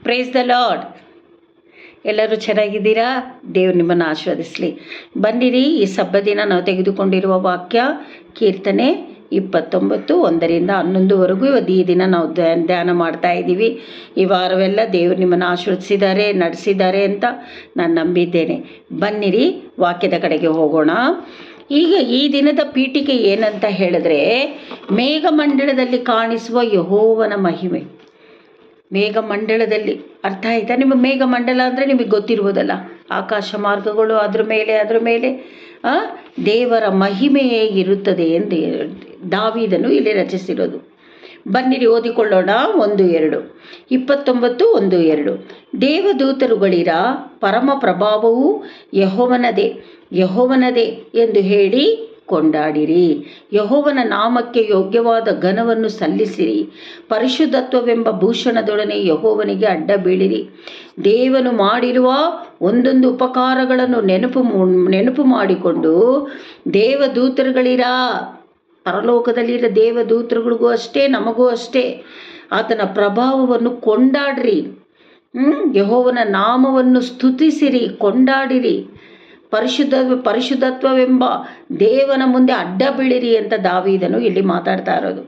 Praise the lord. ಎಲ್ಲರೂ ಚೆನ್ನಾಗಿದ್ದೀರಾ? ದೇವ್ರು ನಿಮ್ಮನ್ನು ಆಶೀರ್ವದಿಸಲಿ. ಬನ್ನಿರಿ, ಈ ಸಬ್ಬ ದಿನ ನಾವು ತೆಗೆದುಕೊಂಡಿರುವ ವಾಕ್ಯ ಕೀರ್ತನೆ 29, 1-11 ಇವತ್ತು ಈ ದಿನ ನಾವು ಧ್ಯಾನ ಮಾಡ್ತಾ ಇದ್ದೀವಿ. ಈ ವಾರವೆಲ್ಲ ದೇವರು ನಿಮ್ಮನ್ನು ಆಶೀರ್ವದಿಸಿದ್ದಾರೆ, ನಡೆಸಿದ್ದಾರೆ ಅಂತ ನಾನು ನಂಬಿದ್ದೇನೆ. ಬನ್ನಿರಿ, ವಾಕ್ಯದ ಕಡೆಗೆ ಹೋಗೋಣ. ಈಗ ಈ ದಿನದ ಪೀಠಿಕೆ ಏನಂತ ಹೇಳಿದ್ರೆ, ಮೇಘಮಂಡಲದಲ್ಲಿ ಕಾಣಿಸುವ ಯೆಹೋವನ ಮಹಿಮೆ. ಮೇಘಮಂಡಲದಲ್ಲಿ ಅರ್ಥ ಆಯ್ತಾ? ನಿಮಗೆ ಮೇಘಮಂಡಲ ಅಂದರೆ ನಿಮಗೆ ಗೊತ್ತಿರ್ಬೋದಲ್ಲ, ಆಕಾಶ ಮಾರ್ಗಗಳು, ಅದ್ರ ಮೇಲೆ ದೇವರ ಮಹಿಮೆಯೇ ಇರುತ್ತದೆ ಎಂದು ದಾವೀದನು ಇಲ್ಲಿ ರಚಿಸಿರೋದು. ಬನ್ನಿರಿ ಓದಿಕೊಳ್ಳೋಣ. 1-2 29, 1-2 ದೇವದೂತರುಗಳಿರ ಪರಮ ಪ್ರಭಾವವು ಯೆಹೋವನದೇ ಎಂದು ಹೇಳಿ ಕೊಂಡಾಡಿರಿ. ಯೆಹೋವನ ನಾಮಕ್ಕೆ ಯೋಗ್ಯವಾದ ಘನವನ್ನು ಸಲ್ಲಿಸಿರಿ. ಪರಿಶುದ್ಧತ್ವವೆಂಬ ಭೂಷಣದೊಡನೆ ಯೆಹೋವನಿಗೆ ಅಡ್ಡ ಬೀಳಿರಿ. ದೇವನು ಮಾಡಿರುವ ಒಂದೊಂದು ಉಪಕಾರಗಳನ್ನು ನೆನಪು ಮಾಡಿಕೊಂಡು ದೇವದೂತರುಗಳಿರ, ಪರಲೋಕದಲ್ಲಿರೋ ದೇವದೂತರುಗಳಿಗೂ ಅಷ್ಟೇ, ನಮಗೂ ಅಷ್ಟೇ, ಆತನ ಪ್ರಭಾವವನ್ನು ಕೊಂಡಾಡ್ರಿ. ಯೆಹೋವನ ನಾಮವನ್ನು ಸ್ತುತಿಸಿರಿ, ಕೊಂಡಾಡಿರಿ. ಪರಿಶುದ್ಧತ್ವವೆಂಬ ದೇವನ ಮುಂದೆ ಅಡ್ಡ ಬೀಳಿರಿ ಅಂತ ದಾವೀದನು ಇಲ್ಲಿ ಮಾತಾಡ್ತಾ ಇರೋದು.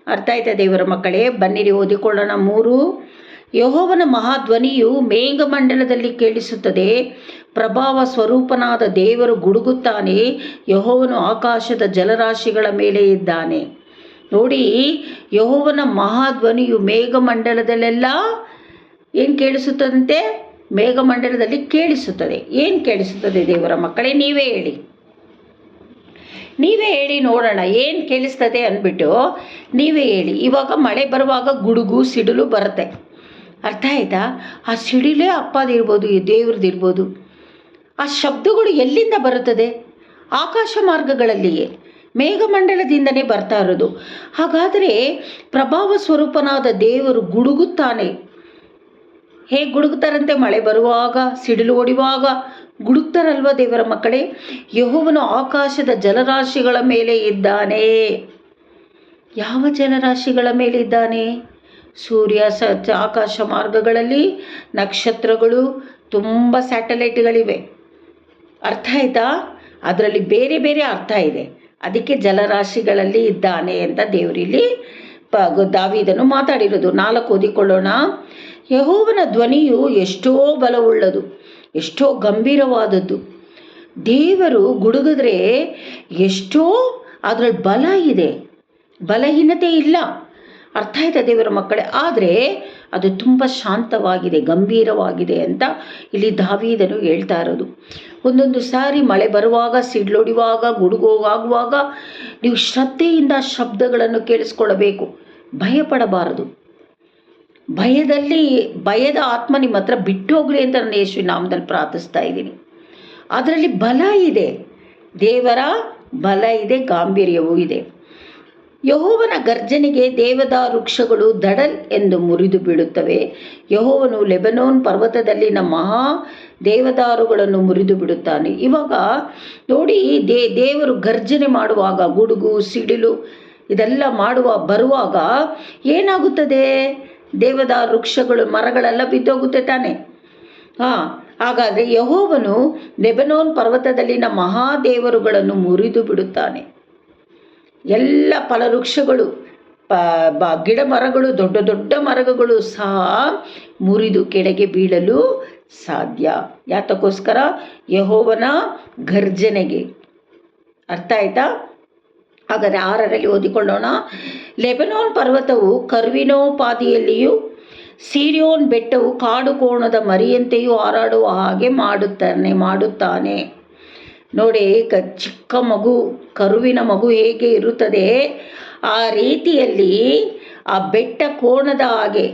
ಅರ್ಥ ಆಯ್ತಾ ದೇವರ ಮಕ್ಕಳೇ? ಬನ್ನಿರಿ ಓದಿಕೊಳ್ಳೋಣ. 3 ಯೆಹೋವನ ಮಹಾಧ್ವನಿಯು ಮೇಘಮಂಡಲದಲ್ಲಿ ಕೇಳಿಸುತ್ತದೆ. ಪ್ರಭಾವ ಸ್ವರೂಪನಾದ ದೇವರು ಗುಡುಗುತ್ತಾನೆ. ಯೆಹೋವನು ಆಕಾಶದ ಜಲರಾಶಿಗಳ ಮೇಲೆ ಇದ್ದಾನೆ. ನೋಡಿ, ಯೆಹೋವನ ಮಹಾಧ್ವನಿಯು ಮೇಘಮಂಡಲದಲ್ಲೆಲ್ಲ ಏನು ಕೇಳಿಸುತ್ತದಂತೆ? ಮೇಘಮಂಡಲದಲ್ಲಿ ಕೇಳಿಸುತ್ತದೆ. ಏನು ಕೇಳಿಸುತ್ತದೆ ದೇವರ ಮಕ್ಕಳೇ? ನೀವೇ ಹೇಳಿ ನೋಡೋಣ, ಏನು ಕೇಳಿಸ್ತದೆ ಅಂದ್ಬಿಟ್ಟು ನೀವೇ ಹೇಳಿ. ಇವಾಗ ಮಳೆ ಬರುವಾಗ ಗುಡುಗು ಸಿಡಿಲು ಬರುತ್ತೆ, ಅರ್ಥ ಆಯ್ತಾ? ಆ ಸಿಡಿಲೇ ಅಪ್ಪದಿರ್ಬೋದು, ದೇವ್ರದ್ದಿರ್ಬೋದು. ಆ ಶಬ್ದಗಳು ಎಲ್ಲಿಂದ ಬರುತ್ತದೆ? ಆಕಾಶ ಮಾರ್ಗಗಳಲ್ಲಿಯೇ, ಮೇಘಮಂಡಲದಿಂದನೇ ಬರ್ತಾ ಇರೋದು. ಹಾಗಾದರೆ ಪ್ರಭಾವ ಸ್ವರೂಪನಾದ ದೇವರು ಗುಡುಗುತ್ತಾನೆ. ಹೇಗೆ ಗುಡುಗುತ್ತಾರಂತೆ? ಮಳೆ ಬರುವಾಗ, ಸಿಡಿಲು ಹೊಡೆಯುವಾಗ ಗುಡುಗ್ತಾರಲ್ವ ದೇವರ ಮಕ್ಕಳೇ? ಯೆಹೋವನು ಆಕಾಶದ ಜಲರಾಶಿಗಳ ಮೇಲೆ ಇದ್ದಾನೆ. ಯಾವ ಜಲರಾಶಿಗಳ ಮೇಲೆ ಇದ್ದಾನೆ? ಸೂರ್ಯ, ಆಕಾಶ ಮಾರ್ಗಗಳಲ್ಲಿ ನಕ್ಷತ್ರಗಳು, ತುಂಬ ಸ್ಯಾಟಲೈಟ್ಗಳಿವೆ, ಅರ್ಥ ಆಯ್ತಾ? ಅದರಲ್ಲಿ ಬೇರೆ ಬೇರೆ ಅರ್ಥ ಇದೆ. ಅದಕ್ಕೆ ಜಲರಾಶಿಗಳಲ್ಲಿ ಇದ್ದಾನೆ ಅಂತ ದೇವರಿಲ್ಲಿ ದಾವೀದನು ಮಾತಾಡಿರೋದು. 4 ಓದಿಕೊಳ್ಳೋಣ. ಯೆಹೋವನ ಧ್ವನಿಯು ಎಷ್ಟೋ ಬಲವುಳ್ಳದು, ಎಷ್ಟೋ ಗಂಭೀರವಾದದ್ದು. ದೇವರು ಗುಡುಗಿದ್ರೆ ಎಷ್ಟೋ ಅದರಲ್ಲಿ ಬಲ ಇದೆ, ಬಲಹೀನತೆ ಇಲ್ಲ. ಅರ್ಥ ಆಯ್ತಾ ದೇವರ ಮಕ್ಕಳೇ? ಆದರೆ ಅದು ತುಂಬ ಶಾಂತವಾಗಿದೆ, ಗಂಭೀರವಾಗಿದೆ ಅಂತ ಇಲ್ಲಿ ದಾವೀದನು ಹೇಳ್ತಾ ಇರೋದು. ಒಂದೊಂದು ಸಾರಿ ಮಳೆ ಬರುವಾಗ, ಸಿಡ್ಲೊಡಿಯುವಾಗ, ಗುಡುಗೋಗಾಗುವಾಗ ನೀವು ಶ್ರದ್ಧೆಯಿಂದ ಶಬ್ದಗಳನ್ನು ಕೇಳಿಸ್ಕೊಳ್ಳಬೇಕು. ಭಯಪಡಬಾರದು. ಭಯದ ಆತ್ಮ ನಿಮ್ಮ ಹತ್ರ ಬಿಟ್ಟು ಹೋಗಲಿ ಅಂತ ನಾನು ಯೇಸುವಿನ ನಾಮದಲ್ಲಿ ಪ್ರಾರ್ಥಿಸ್ತಾ ಇದ್ದೀನಿ. ಅದರಲ್ಲಿ ಬಲ ಇದೆ, ದೇವರ ಬಲ ಇದೆ, ಗಾಂಭೀರ್ಯವೂ ಇದೆ. ಯೆಹೋವನ ಗರ್ಜನೆಗೆ ದೇವದಾರು ವೃಕ್ಷಗಳು ದಡಲ್ ಎಂದು ಮುರಿದು ಬೀಳುತ್ತವೆ. ಯೆಹೋವನು ಲೆಬನೋನ್ ಪರ್ವತದಲ್ಲಿನ ಮಹಾ ದೇವದಾರುಗಳನ್ನು ಮುರಿದು ಬಿಡುತ್ತಾನೆ. ಇವಾಗ ನೋಡಿ, ದೇವರು ಗರ್ಜನೆ ಮಾಡುವಾಗ, ಗುಡುಗು ಸಿಡಿಲು ಇದೆಲ್ಲ ಬರುವಾಗ ಏನಾಗುತ್ತದೆ? ದೇವದಾರು ವೃಕ್ಷಗಳು, ಮರಗಳೆಲ್ಲ ಬಿದ್ದೋಗುತ್ತೆ ತಾನೆ. ಹಾಗಾದರೆ ಯೆಹೋವನು ಲೆಬನೋನ್ ಪರ್ವತದಲ್ಲಿನ ಮಹಾದೇವರುಗಳನ್ನು ಮುರಿದು ಬಿಡುತ್ತಾನೆ. ಎಲ್ಲ ಫಲವೃಕ್ಷಗಳು, ಗಿಡ ಮರಗಳು, ದೊಡ್ಡ ದೊಡ್ಡ ಮರಗಳು ಸಹ ಮುರಿದು ಕೆಳಗೆ ಬೀಳಲು ಸಾಧ್ಯ. ಯಾತಕ್ಕೋಸ್ಕರ? ಯೆಹೋವನ ಗರ್ಜನೆಗೆ. ಅರ್ಥ ಆಯ್ತಾ? ಹಾಗಾದರೆ 6ರಲ್ಲಿ ಓದಿಕೊಳ್ಳೋಣ. ಲೆಬನೋನ್ ಪರ್ವತವು ಕರ್ವಿನೋಪಾದಿಯಲ್ಲಿಯೂ, ಸೀರಿಯೋನ್ ಬೆಟ್ಟವು ಕಾಡು ಕೋಣದ ಮರಿಯಂತೆಯೂ ಹಾರಾಡುವ ಹಾಗೆ ಮಾಡುತ್ತಾನೆ. ನೋಡಿ, ಚಿಕ್ಕ ಮಗು, ಕರುವಿನ ಮಗು ಹೇಗೆ ಇರುತ್ತದೆ, ಆ ರೀತಿಯಲ್ಲಿ ಆ ಬೆಟ್ಟ ಕೋಣದ ಹಾಗೆ,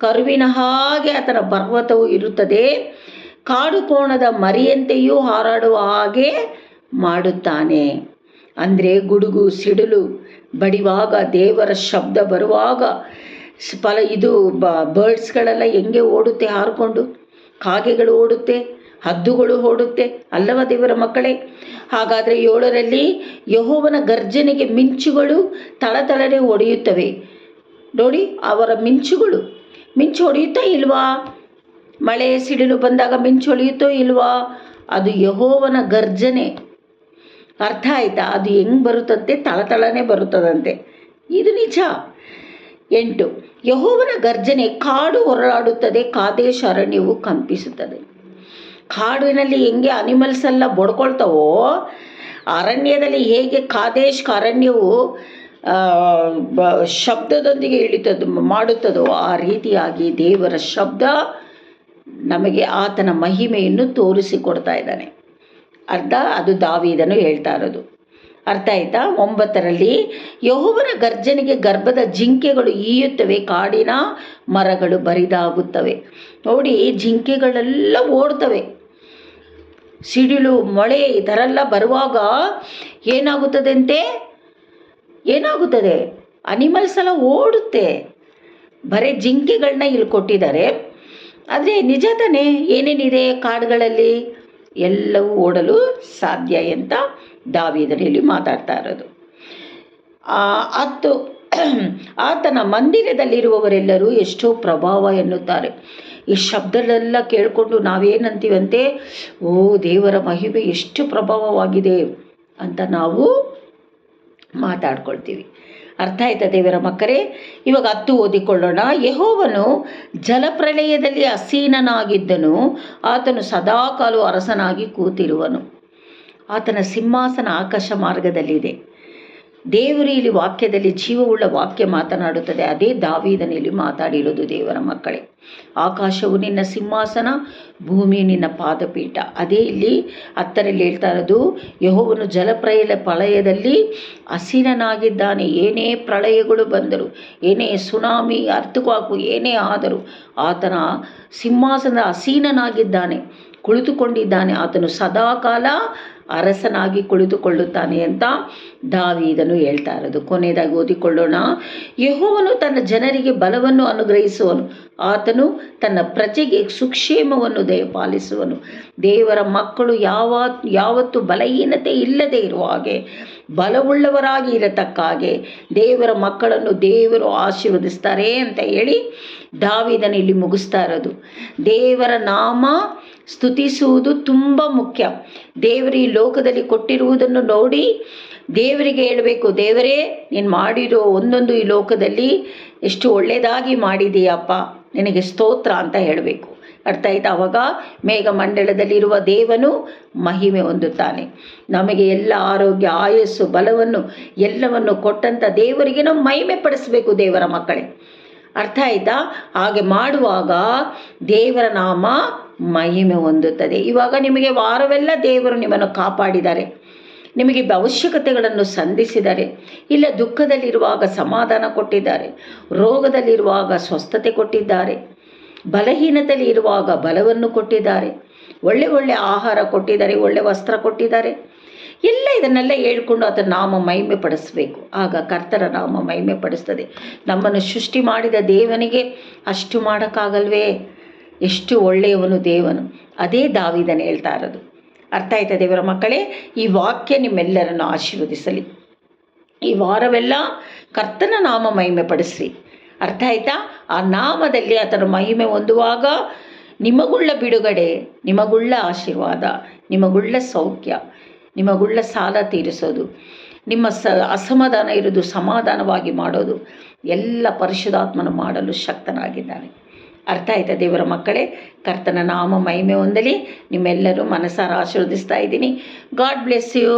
ಕರುವಿನ ಹಾಗೆ ಆತನ ಪರ್ವತವು ಇರುತ್ತದೆ. ಕಾಡು ಕೋಣದ ಮರಿಯಂತೆಯೂ ಹಾರಾಡುವ ಹಾಗೆ ಮಾಡುತ್ತಾನೆ. ಅಂದರೆ ಗುಡುಗು ಸಿಡಿಲು ಬಡಿವಾಗ, ದೇವರ ಶಬ್ದ ಬರುವಾಗ, ಬರ್ಡ್ಸ್ಗಳೆಲ್ಲ ಹೆಂಗೆ ಓಡುತ್ತೆ ಹಾರಿಕೊಂಡು, ಕಾಗೆಗಳು ಓಡುತ್ತೆ, ಹದ್ದುಗಳು ಓಡುತ್ತೆ ಅಲ್ಲವ ದೇವರ ಮಕ್ಕಳೇ? ಹಾಗಾದರೆ 7ರಲ್ಲಿ ಯೆಹೋವನ ಗರ್ಜನೆಗೆ ಮಿಂಚುಗಳು ತಳತಳನೆ ಹೊಡೆಯುತ್ತವೆ. ನೋಡಿ, ಅವರ ಮಿಂಚು ಹೊಡೆಯುತ್ತಾ ಇಲ್ವಾ? ಮಳೆ ಸಿಡಿಲು ಬಂದಾಗ ಮಿಂಚೊಳಿಯುತ್ತೋ ಇಲ್ವಾ? ಅದು ಯೆಹೋವನ ಗರ್ಜನೆ. ಅರ್ಥ ಆಯ್ತಾ? ಅದು ಹೆಂಗೆ ಬರುತ್ತಂತೆ? ತಳತಳನೇ ಬರುತ್ತದಂತೆ. ಇದು ನಿಜ. 8. ಯೆಹೋವನ ಗರ್ಜನೆ, ಕಾಡು ಹೊರಳಾಡುತ್ತದೆ, ಕಾದೇಶ್ ಅರಣ್ಯವು ಕಂಪಿಸುತ್ತದೆ. ಕಾಡಿನಲ್ಲಿ ಹೆಂಗೆ ಅನಿಮಲ್ಸ್ ಎಲ್ಲ ಬಡ್ಕೊಳ್ತಾವೋ, ಅರಣ್ಯದಲ್ಲಿ ಹೇಗೆ ಕಾದೇಶ್ ಅರಣ್ಯವು ಶಬ್ದದೊಂದಿಗೆ ಮಾಡುತ್ತದೋ, ಆ ರೀತಿಯಾಗಿ ದೇವರ ಶಬ್ದ ನಮಗೆ ಆತನ ಮಹಿಮೆಯನ್ನು ತೋರಿಸಿಕೊಡ್ತಾ ಇದ್ದಾನೆ. ಅದು ದಾವೀದನು ಹೇಳ್ತಾ ಇರೋದು. ಅರ್ಥ ಆಯ್ತಾ? 9ರಲ್ಲಿ ಯೆಹೋವನ ಗರ್ಜನೆಗೆ ಗರ್ಭದ ಜಿಂಕೆಗಳು ಈಯುತ್ತವೆ, ಕಾಡಿನ ಮರಗಳು ಬರಿದಾಗುತ್ತವೆ. ನೋಡಿ, ಜಿಂಕೆಗಳೆಲ್ಲ ಓಡ್ತವೆ. ಸಿಡಿಲು ಮಳೆ ಇದರೆಲ್ಲ ಬರುವಾಗ ಏನಾಗುತ್ತದೆ? ಅನಿಮಲ್ಸ್ ಎಲ್ಲ ಓಡುತ್ತೆ. ಬರೀ ಜಿಂಕೆಗಳನ್ನ ಇಲ್ಲಿ ಕೊಟ್ಟಿದ್ದಾರೆ. ಆದರೆ ನಿಜ ತಾನೇ, ಏನೇನಿದೆ ಕಾಡುಗಳಲ್ಲಿ ಎಲ್ಲವೂ ಓಡಲು ಸಾಧ್ಯ ಅಂತ ದಾವೀದನಲ್ಲಿ ಮಾತಾಡ್ತಾ ಇರೋದು. 10. ಆತನ ಮಂದಿರದಲ್ಲಿರುವವರೆಲ್ಲರೂ ಎಷ್ಟೋ ಪ್ರಭಾವ ಎನ್ನುತ್ತಾರೆ. ಈ ಶಬ್ದಗಳೆಲ್ಲ ಕೇಳಿಕೊಂಡು ನಾವೇನಂತೀವಂತೆ, ಓ ದೇವರ ಮಹಿಮೆ ಎಷ್ಟು ಪ್ರಭಾವವಾಗಿದೆ ಅಂತ ನಾವು ಮಾತಾಡ್ಕೊಳ್ತೀವಿ. ಅರ್ಥ ಆಯ್ತಾ ದೇವರ ಮಕ್ಕಳೇ? ಇವಾಗ 10 ಓದಿಕೊಳ್ಳೋಣ. ಯೆಹೋವನು ಜಲಪ್ರಳಯದಲ್ಲಿ ಆಸೀನನಾಗಿದ್ದನು, ಆತನು ಸದಾಕಾಲ ಅರಸನಾಗಿ ಕೂತಿರುವನು. ಆತನ ಸಿಂಹಾಸನ ಆಕಾಶ ಮಾರ್ಗದಲ್ಲಿದೆ. ದೇವರು ಇಲ್ಲಿ ವಾಕ್ಯದಲ್ಲಿ ಜೀವವುಳ್ಳ ವಾಕ್ಯ ಮಾತನಾಡುತ್ತದೆ. ಅದೇ ದಾವೀದನಲ್ಲಿ ಮಾತಾಡಿರೋದು. ದೇವರ ಮಕ್ಕಳೇ, ಆಕಾಶವು ನಿನ್ನ ಸಿಂಹಾಸನ, ಭೂಮಿ ನಿನ್ನ ಪಾದಪೀಠ. ಅದೇ ಇಲ್ಲಿ 10ರಲ್ಲಿ ಹೇಳ್ತಾ ಇರೋದು. ಯೆಹೋವನು ಪ್ರಳಯದಲ್ಲಿ ಆಸೀನನಾಗಿದ್ದಾನೆ. ಏನೇ ಪ್ರಳಯಗಳು ಬಂದರು, ಏನೇ ಸುನಾಮಿ, ಅರ್ಥಕ್ವಾಕು ಏನೇ ಆದರೂ ಆತನ ಸಿಂಹಾಸನದ ಆಸೀನನಾಗಿದ್ದಾನೆ, ಕುಳಿತುಕೊಂಡಿದ್ದಾನೆ. ಆತನು ಸದಾಕಾಲ ಅರಸನಾಗಿ ಕುಳಿತುಕೊಳ್ಳುತ್ತಾನೆ ಅಂತ ದಾವೀದನು ಹೇಳ್ತಾ ಇರೋದು. ಕೊನೆಯದಾಗಿ ಓದಿಕೊಳ್ಳೋಣ. ಯೆಹೋವನು ತನ್ನ ಜನರಿಗೆ ಬಲವನ್ನು ಅನುಗ್ರಹಿಸುವನು, ಆತನು ತನ್ನ ಪ್ರಜೆಗೆ ಸುಕ್ಷೇಮವನ್ನು ದಯಪಾಲಿಸುವನು. ದೇವರ ಮಕ್ಕಳು ಯಾವತ್ತು ಬಲಹೀನತೆ ಇಲ್ಲದೆ ಇರುವ ಹಾಗೆ, ಬಲವುಳ್ಳವರಾಗಿ ಇರತಕ್ಕ ಹಾಗೆ ದೇವರ ಮಕ್ಕಳನ್ನು ದೇವರು ಆಶೀರ್ವದಿಸ್ತಾರೆ ಅಂತ ಹೇಳಿ ದಾವೀದನು ಇಲ್ಲಿ ಮುಗಿಸ್ತಾ ಇರೋದು. ದೇವರ ನಾಮ ಸ್ತುತಿಸುವುದು ತುಂಬ ಮುಖ್ಯ. ದೇವರು ಈ ಲೋಕದಲ್ಲಿ ಕೊಟ್ಟಿರುವುದನ್ನು ನೋಡಿ ದೇವರಿಗೆ ಹೇಳಬೇಕು, ದೇವರೇ ನೀನು ಮಾಡಿರೋ ಒಂದೊಂದು ಈ ಲೋಕದಲ್ಲಿ ಎಷ್ಟು ಒಳ್ಳೆಯದಾಗಿ ಮಾಡಿದೀಯಪ್ಪ, ನಿನಗೆ ಸ್ತೋತ್ರ ಅಂತ ಹೇಳಬೇಕು. ಅರ್ಥ ಆಯ್ತಾ? ಆವಾಗ ಮೇಘಮಂಡಲದಲ್ಲಿರುವ ದೇವನು ಮಹಿಮೆ ಹೊಂದುತ್ತಾನೆ. ನಮಗೆ ಎಲ್ಲ ಆರೋಗ್ಯ, ಆಯಸ್ಸು, ಬಲವನ್ನು ಎಲ್ಲವನ್ನು ಕೊಟ್ಟಂಥ ದೇವರಿಗೆ ನಾವು ಮಹಿಮೆ ಪಡಿಸಬೇಕು ದೇವರ ಮಕ್ಕಳೇ. ಅರ್ಥ ಆಯ್ತಾ? ಹಾಗೆ ಮಾಡುವಾಗ ದೇವರ ನಾಮ ಮಹಿಮೆ ಹೊಂದುತ್ತದೆ. ಇವಾಗ ನಿಮಗೆ ವಾರವೆಲ್ಲ ದೇವರು ನಿಮ್ಮನ್ನು ಕಾಪಾಡಿದ್ದಾರೆ, ನಿಮಗೆ ಅವಶ್ಯಕತೆಗಳನ್ನು ಸಂಧಿಸಿದ್ದಾರೆ. ಇಲ್ಲ, ದುಃಖದಲ್ಲಿರುವಾಗ ಸಮಾಧಾನ ಕೊಟ್ಟಿದ್ದಾರೆ, ರೋಗದಲ್ಲಿರುವಾಗ ಸ್ವಸ್ಥತೆ ಕೊಟ್ಟಿದ್ದಾರೆ, ಬಲಹೀನತೆಯಲ್ಲಿ ಇರುವಾಗ ಬಲವನ್ನು ಕೊಟ್ಟಿದ್ದಾರೆ, ಒಳ್ಳೆ ಆಹಾರ ಕೊಟ್ಟಿದ್ದಾರೆ, ಒಳ್ಳೆ ವಸ್ತ್ರ ಕೊಟ್ಟಿದ್ದಾರೆ. ಎಲ್ಲ ಇದನ್ನೆಲ್ಲ ಹೇಳ್ಕೊಂಡು ಅದರ ನಾಮ ಮಹಿಮೆ ಪಡಿಸಬೇಕು. ಆಗ ಕರ್ತನ ನಾಮ ಮಹಿಮೆ ಪಡಿಸ್ತದೆ. ನಮ್ಮನ್ನು ಸೃಷ್ಟಿ ಮಾಡಿದ ದೇವನಿಗೆ ಅಷ್ಟು ಮಾಡೋಕ್ಕಾಗಲ್ವೇ? ಎಷ್ಟು ಒಳ್ಳೆಯವನು ದೇವನು. ಅದೇ ದಾವೀದನು ಹೇಳ್ತಾ ಇರೋದು. ಅರ್ಥ ಆಯ್ತಾ ದೇವರ ಮಕ್ಕಳೇ? ಈ ವಾಕ್ಯ ನಿಮ್ಮೆಲ್ಲರನ್ನು ಆಶೀರ್ವದಿಸಲಿ. ಈ ವಾರವೆಲ್ಲ ಕರ್ತನ ನಾಮ ಮಹಿಮೆ ಪಡಿಸ್ರಿ. ಅರ್ಥ ಆಯ್ತಾ? ಆ ನಾಮದಲ್ಲಿ ಆತನ ಮಹಿಮೆ ಹೊಂದುವಾಗ ನಿಮಗುಳ್ಳ ಬಿಡುಗಡೆ, ನಿಮಗುಳ್ಳ ಆಶೀರ್ವಾದ, ನಿಮಗುಳ್ಳ ಸೌಖ್ಯ, ನಿಮಗುಳ್ಳ ಸಾಲ ತೀರಿಸೋದು, ನಿಮ್ಮ ಅಸಮಾಧಾನ ಇರೋದು ಸಮಾಧಾನವಾಗಿ ಮಾಡೋದು ಎಲ್ಲ ಪರಿಶುದ್ಧಾತ್ಮನು ಮಾಡಲು ಶಕ್ತನಾಗಿದ್ದಾನೆ. ಅರ್ಥ ಆಯ್ತಾ ದೇವರ ಮಕ್ಕಳೇ? ಕರ್ತನ ನಾಮ ಮಹಿಮೆ ಹೊಂದಲಿ. ನಿಮ್ಮೆಲ್ಲರೂ ಮನಸಾರ ಆಶೀರ್ವದಿಸ್ತಾ ಇದ್ದೀನಿ. God bless you.